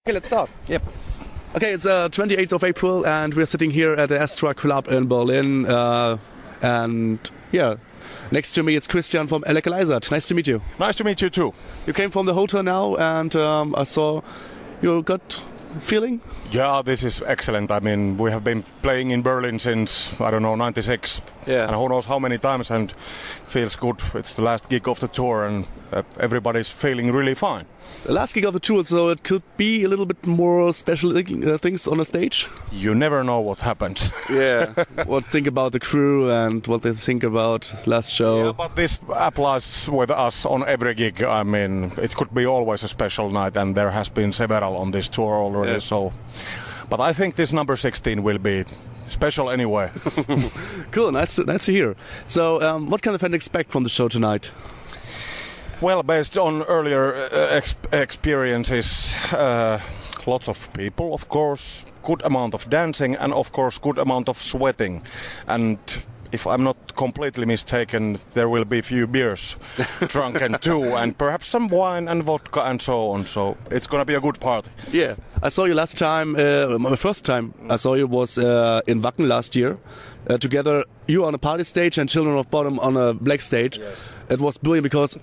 Okay, let's start. Yep. Okay, it's 28th of April and we're sitting here at the Astra Club in Berlin. And yeah, next to me it's Kristian from Eläkeläiset. Nice to meet you. Nice to meet you too. You came from the hotel now and I saw you got feeling? Yeah, this is excellent. I mean, we have been playing in Berlin since, I don't know, 96. Yeah. And who knows how many times, and feels good. It's the last gig of the tour and everybody's feeling really fine. The last gig of the tour, so it could be a little bit more special things on the stage? You never know what happens. Yeah. What think about the crew and what they think about last show? Yeah, but this applies with us on every gig. I mean, it could be always a special night, and there has been several on this tour already. Yeah. So, but I think this number 16 will be special anyway. Cool, nice to hear. So, what can the fans expect from the show tonight? Well, based on earlier experiences, lots of people, of course, good amount of dancing, and of course good amount of sweating. And if I'm not completely mistaken, there will be a few beers drunken too, and perhaps some wine and vodka and so on. So it's going to be a good party. Yeah, I saw you last time, my first time I saw you was in Wacken last year. Together, you on a party stage and Children of Bottom on a black stage. Yes. It was brilliant because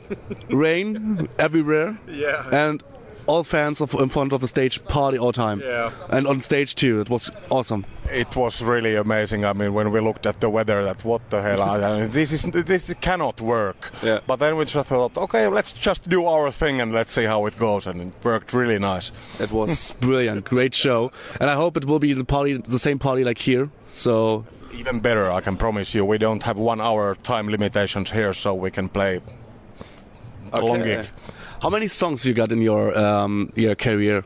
rain everywhere, Yeah. and all fans in front of the stage party all time. Yeah. And on stage too, it was awesome. It was really amazing. I mean, when we looked at the weather, that what the hell? I mean, this cannot work. Yeah. But then we just thought, okay, let's just do our thing and let's see how it goes, and it worked really nice. It was brilliant, great show, and I hope it will be the same party like here. So. Even better, I can promise you. We don't have 1 hour time limitations here, so we can play a long gig. How many songs you got in your career?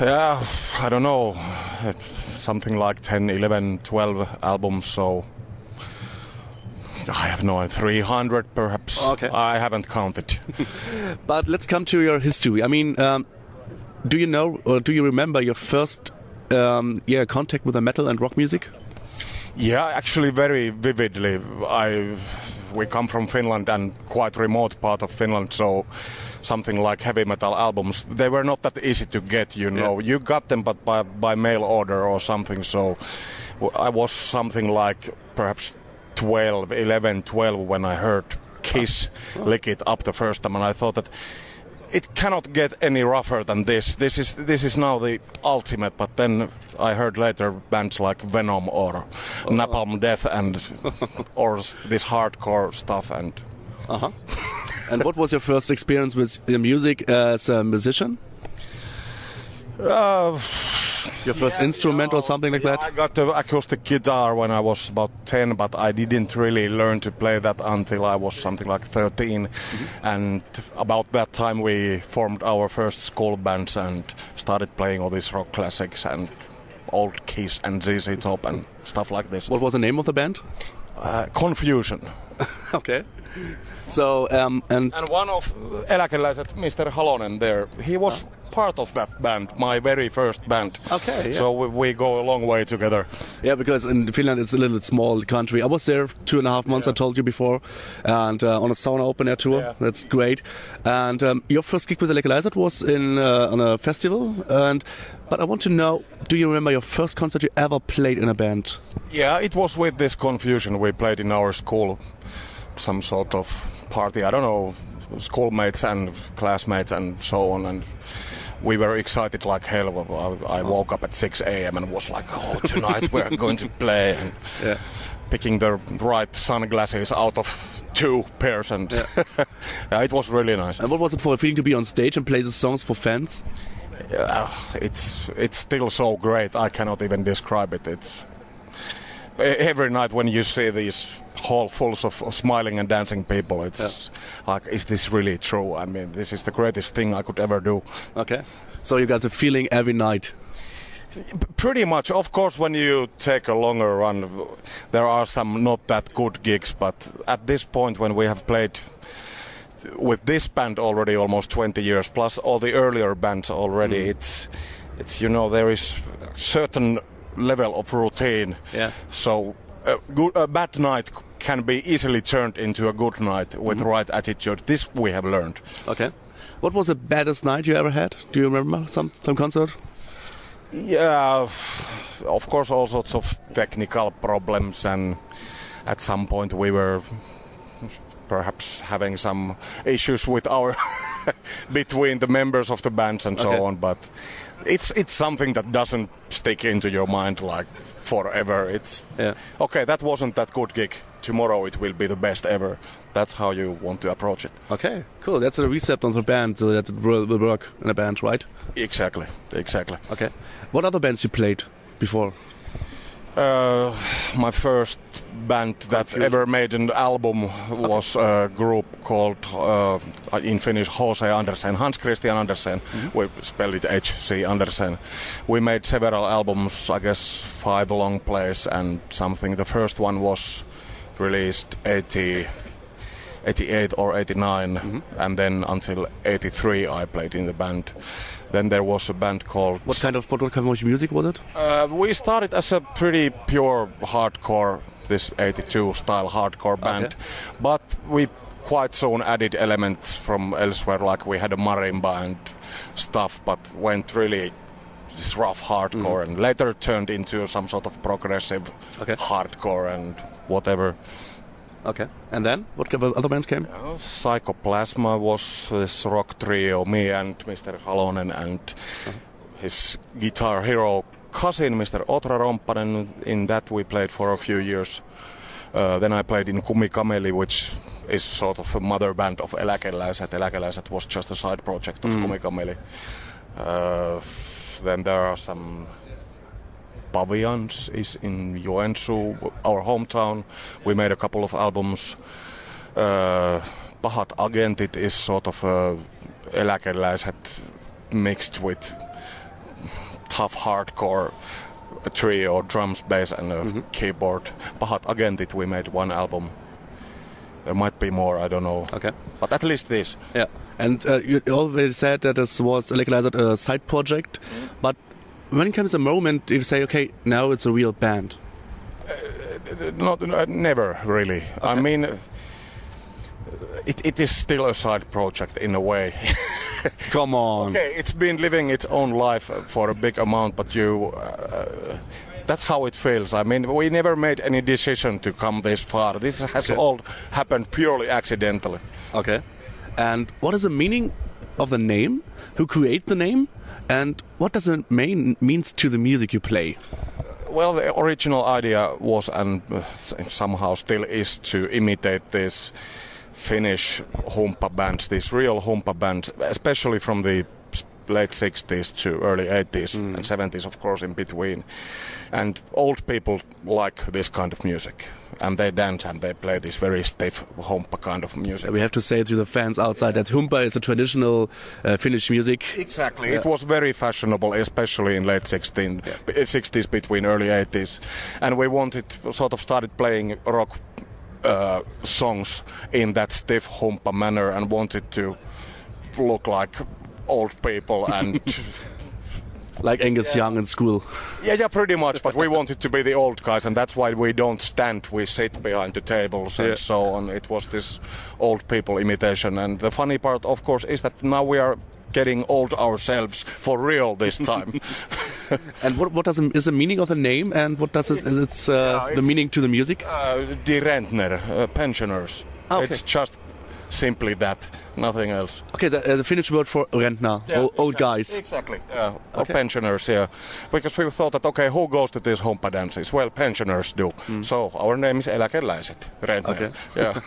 Yeah, I don't know. It's something like 10, 11, 12 albums, so I have no idea, 300 perhaps. Okay. I haven't counted. But let's come to your history. I mean, do you know or do you remember your first contact with the metal and rock music? Yeah, actually very vividly. We come from Finland and quite remote part of Finland, so something like heavy metal albums, they were not that easy to get, you know. Yeah. You got them but by mail order or something, so I was something like perhaps 11, 12 when I heard Kiss lick it up the first time, and I thought that it cannot get any rougher than this. This is now the ultimate. But then I heard later bands like Venom or Napalm Death and or this hardcore stuff and. And what was your first experience with the music as a musician? Your first instrument or something like that? I got the acoustic guitar when I was about 10, but I didn't really learn to play that until I was something like 13. Mm-hmm. And about that time we formed our first school bands and started playing all these rock classics and old Kiss and ZZ Top and stuff like this. What was the name of the band? Confusion. Okay. So and one of Eläkeläiset, Mr. Halonen there, he was part of that band, my very first band. Okay. Yeah. So we go a long way together. Yeah, because in Finland it's a little small country. I was there 2.5 months, I told you before, and on a sauna open air tour. Yeah. That's great. And your first gig with Eläkeläiset was on a festival. But I want to know, do you remember your first concert you ever played in a band? Yeah, it was with this Confusion. We played in our school, some sort of party. I don't know, schoolmates and classmates and so on. And we were excited like hell. I woke up at 6 a.m. and was like, oh, tonight we're going to play. And picking the right sunglasses out of 2 pairs. And yeah, it was really nice. And what was it for a feeling to be on stage and play the songs for fans? It's still so great. I cannot even describe it. It's every night when you see these hall fulls of smiling and dancing people, it's like, is this really true? I mean, this is the greatest thing I could ever do. Okay. So you got the feeling every night? Pretty much. Of course, when you take a longer run, there are some not that good gigs, but at this point when we have played with this band already almost 20 years, plus all the earlier bands already, it's there is certain level of routine. Yeah. So a bad night can be easily turned into a good night with the right attitude. This we have learned. Okay. What was the baddest night you ever had? Do you remember some concert? Yeah, of course, all sorts of technical problems, and at some point we were perhaps having some issues with our between the members of the bands and so on. But it's something that doesn't stick into your mind like forever. It's okay. That wasn't that good gig. Tomorrow it will be the best ever. That's how you want to approach it. Okay, cool. That's a recept on the band, so that it will work in a band, right? Exactly. Okay. What other bands you played before? My first band that ever made an album was a group called, in Finnish, H.C. Andersen, Hans Christian Andersen. We spell it H.C. Andersen. We made several albums, I guess 5 long plays and something. The first one was released 88 or 89, and then until 83 I played in the band. Then there was a band called... What kind of music was it? We started as a pretty pure hardcore, this 82 style hardcore band, but we quite soon added elements from elsewhere, like we had a marimba and stuff, but went really this rough hardcore and later turned into some sort of progressive hardcore and whatever. Okay, and then what kind of other bands came? Psychoplasma was this rock trio, me and Mr. Halonen and his guitar hero cousin, Mr. Otra Romppanen. In that we played for a few years. Then I played in Kumikameli, which is sort of a mother band of Eläkeläiset. Eläkeläiset was just a side project of Kumikameli. Then there are some... Pavians is in Joensuu, our hometown. We made a couple of albums. Pahat Agentit is sort of Eläkeläiset mixed with tough hardcore, a trio, drums, bass and a keyboard. Pahat Agentit, we made 1 album. There might be more, I don't know. Okay. But at least this. Yeah. And you always said that this was Eläkeläiset a side project, but when comes a moment you say, okay, now it's a real band? Never really. Okay. I mean, it is still a side project in a way. Come on. Okay, it's been living its own life for a big amount, but that's how it feels. I mean, we never made any decision to come this far. This has all happened purely accidentally. Okay. And what is the meaning of the name? Who created the name? And what does it means to the music you play? Well, the original idea was, and somehow still is, to imitate these Finnish Humppa bands, these real Humppa bands, especially from the late 60s to early 80s and 70s, of course, in between. And old people like this kind of music. And they dance and they play this very stiff Humppa kind of music. We have to say to the fans outside that Humppa is a traditional Finnish music. Exactly. Yeah. It was very fashionable, especially in late 60s between early 80s. And we started playing rock songs in that stiff Humppa manner and wanted to look like old people and... Like Angus Young in school. Yeah, pretty much. But we wanted to be the old guys, and that's why we don't stand. We sit behind the tables and so on. It was this old people imitation. And the funny part, of course, is that now we are getting old ourselves for real this time. And what is the meaning of the name, and what does it's the meaning to the music? Die Rentner, pensioners. Okay. It's just simply that, nothing else. Okay, the Finnish word for Rentner, old guys. Exactly, or pensioners, Because we thought that, okay, who goes to these Humppa dances? Well, pensioners do. So our name is Eläkeläiset, Rentner. Okay. Yeah.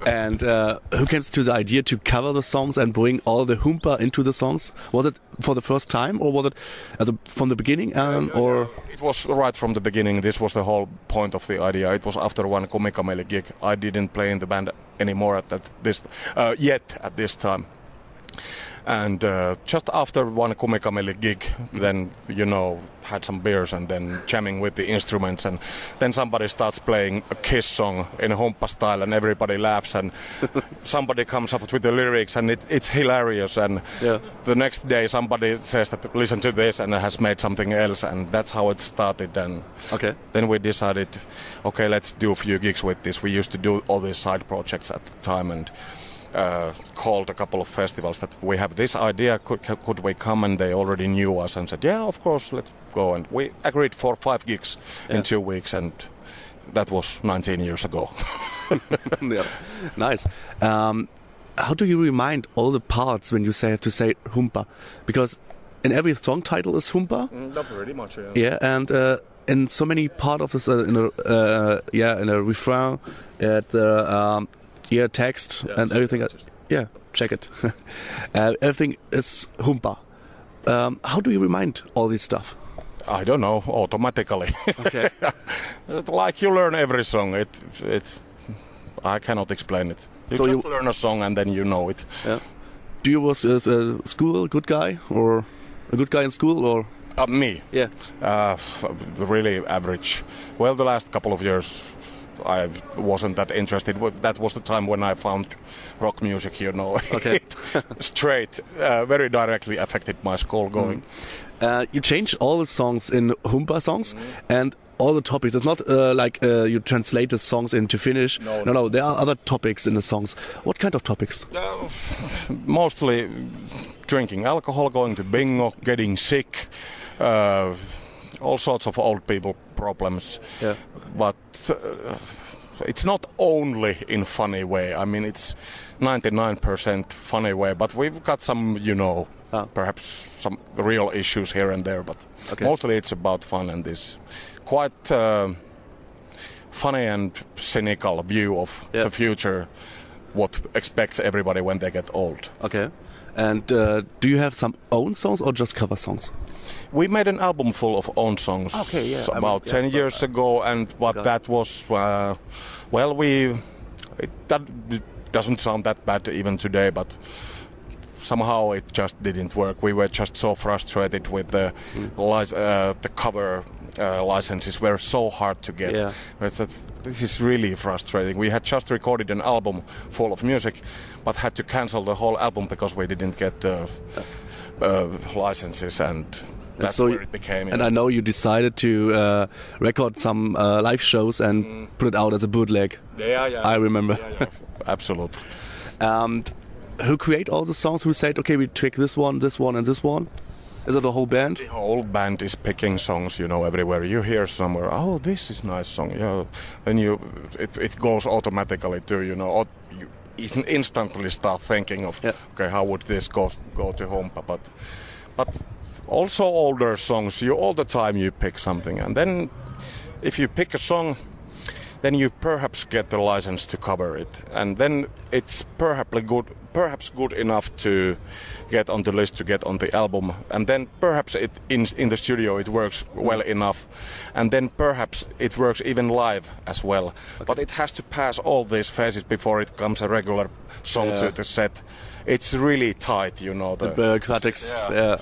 And who came to the idea to cover the songs and bring all the Humppa into the songs? Was it for the first time, or was it from the beginning? Or it was right from the beginning. This was the whole point of the idea. It was after 1 Kumikameli gig. I didn't play in the band anymore at this time. And just after one Kumikameli gig, then, had some beers and then jamming with the instruments, and then somebody starts playing a Kiss song in a Humppa style and everybody laughs, and somebody comes up with the lyrics and it's hilarious, and the next day somebody says that listen to this and has made something else, and that's how it started. And then we decided, okay, let's do a few gigs with this. We used to do all these side projects at the time, and called a couple of festivals that we have this idea, could we come, and they already knew us and said, yeah, of course, let's go. And we agreed for 5 gigs in 2 weeks, and that was 19 years ago. Nice. How do you remind all the parts when you have to say Humppa? Because in every song title is Humppa. Not pretty much, Yeah, and in so many part of this, in a refrain, at the text and everything. Check it. Everything is Humppa. How do you remind all this stuff? I don't know, automatically. Okay. Like you learn every song. I cannot explain it. You learn a song and then you know it. Yeah. Do you was a school good guy, or a good guy in school, or? Me? Yeah. Really average. Well, the last couple of years I wasn't that interested. That was the time when I found rock music, Okay. Straight, very directly affected my school going. You changed all the songs in Humppa songs, and all the topics. It's not like you translate the songs into Finnish. No. There are other topics in the songs. What kind of topics? Mostly drinking alcohol, going to bingo, getting sick, all sorts of old people problems. Yeah. But it's not only in funny way. I mean, it's 99% funny way, but we've got some, perhaps some real issues here and there, but mostly it's about fun and this quite funny and cynical view of the future, what expects everybody when they get old. Okay. And do you have some own songs or just cover songs? We made an album full of own songs about 10 years ago, and that was, that doesn't sound that bad even today, but somehow it just didn't work. We were just so frustrated with the cover licenses were so hard to get. Yeah. This is really frustrating. We had just recorded an album full of music, but had to cancel the whole album because we didn't get the licenses, and that's where it became. And I know you decided to record some live shows and put it out as a bootleg. Yeah. I remember. Yeah. Absolutely. And who create all the songs? Who said, okay, we take this one, and this one? Is it the whole band? The whole band is picking songs, everywhere. You hear somewhere, oh, this is a nice song. Yeah, then it goes automatically too, or you instantly start thinking of, okay, how would this go to Humppa? But also older songs, all the time you pick something, and then if you pick a song, then you perhaps get the license to cover it, and then it's perhaps good enough to get on the list, to get on the album, and then perhaps in the studio it works well enough, and then perhaps it works even live as well. Okay. But it has to pass all these phases before it comes a regular song to the set. It's really tight, the bureaucratics. Yeah.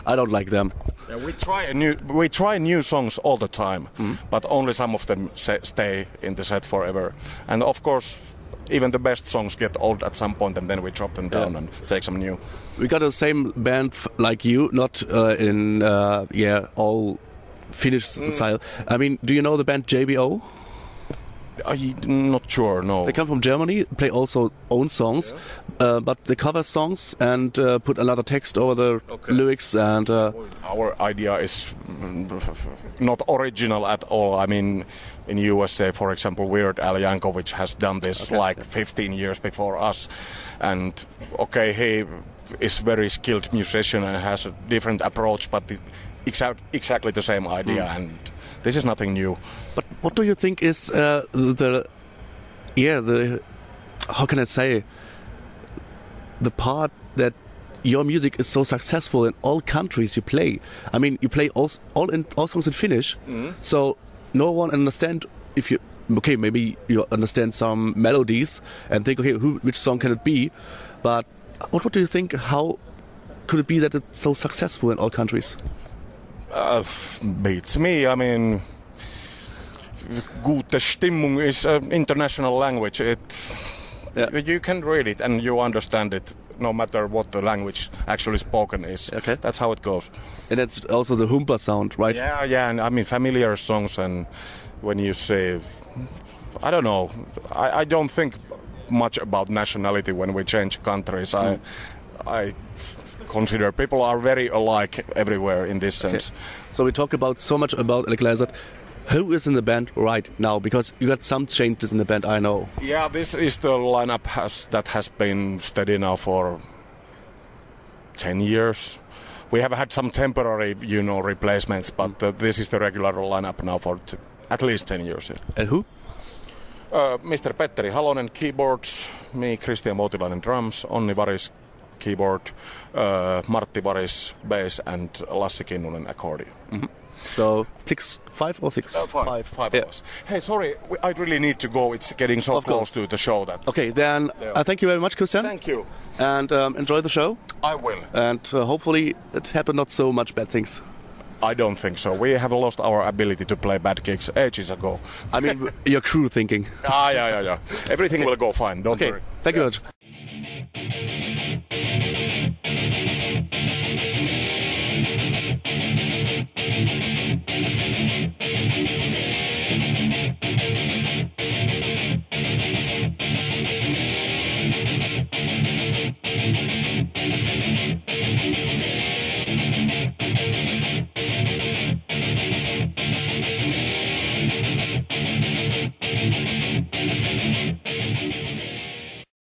I don't like them. Yeah, we try new songs all the time, but only some of them stay in the set forever. And of course, even the best songs get old at some point, and then we drop them down and take some new. We got the same band like you, not in all Finnish style. I mean, do you know the band JBO? I'm not sure, no. They come from Germany, play also own songs, but they cover songs and put another text over the lyrics. And our idea is not original at all. I mean, in USA, for example, Weird Al Yankovic has done this 15 years before us. And he is very skilled musician and has a different approach, but exactly the same idea. And this is nothing new. But what do you think is the how can I say, the part that your music is so successful in all countries you play? I mean, you play all songs in Finnish, so no one understand if you maybe you understand some melodies and think which song can it be, but what do you think? How could it be that it's so successful in all countries? Beats me. I mean, gute Stimmung is an international language. You can read it and you understand it, no matter what the language actually spoken is. Okay. That's how it goes. And that's also the Humppa sound, right? Yeah, and I mean familiar songs, and when you say, I don't know, I don't think much about nationality when we change countries. I consider people are very alike everywhere in this sense. Okay. So we talk about so much about Eläkeläiset. Who is in the band right now? Because you got some changes in the band, I know. Yeah, this is the lineup that has been steady now for 10 years. We have had some temporary, replacements, but this is the regular lineup now for at least 10 years. Yeah. And who? Mr. Petteri Halonen, keyboards, me, Kristian Moutilainen, drums, Onni Varis, keyboard, Martti Varis, bass, and Lassi Kinnunen, accordion. Mm-hmm. So 5 or 6? Five of us. Hey, sorry, I really need to go. It's getting so close to the show that... Okay, then thank you very much, Kristian. Thank you. And enjoy the show. I will. And hopefully it happened not so much bad things. I don't think so. We have lost our ability to play bad gigs ages ago. I mean, your crew thinking. Yeah. Everything will go fine, don't worry. Thank you very much.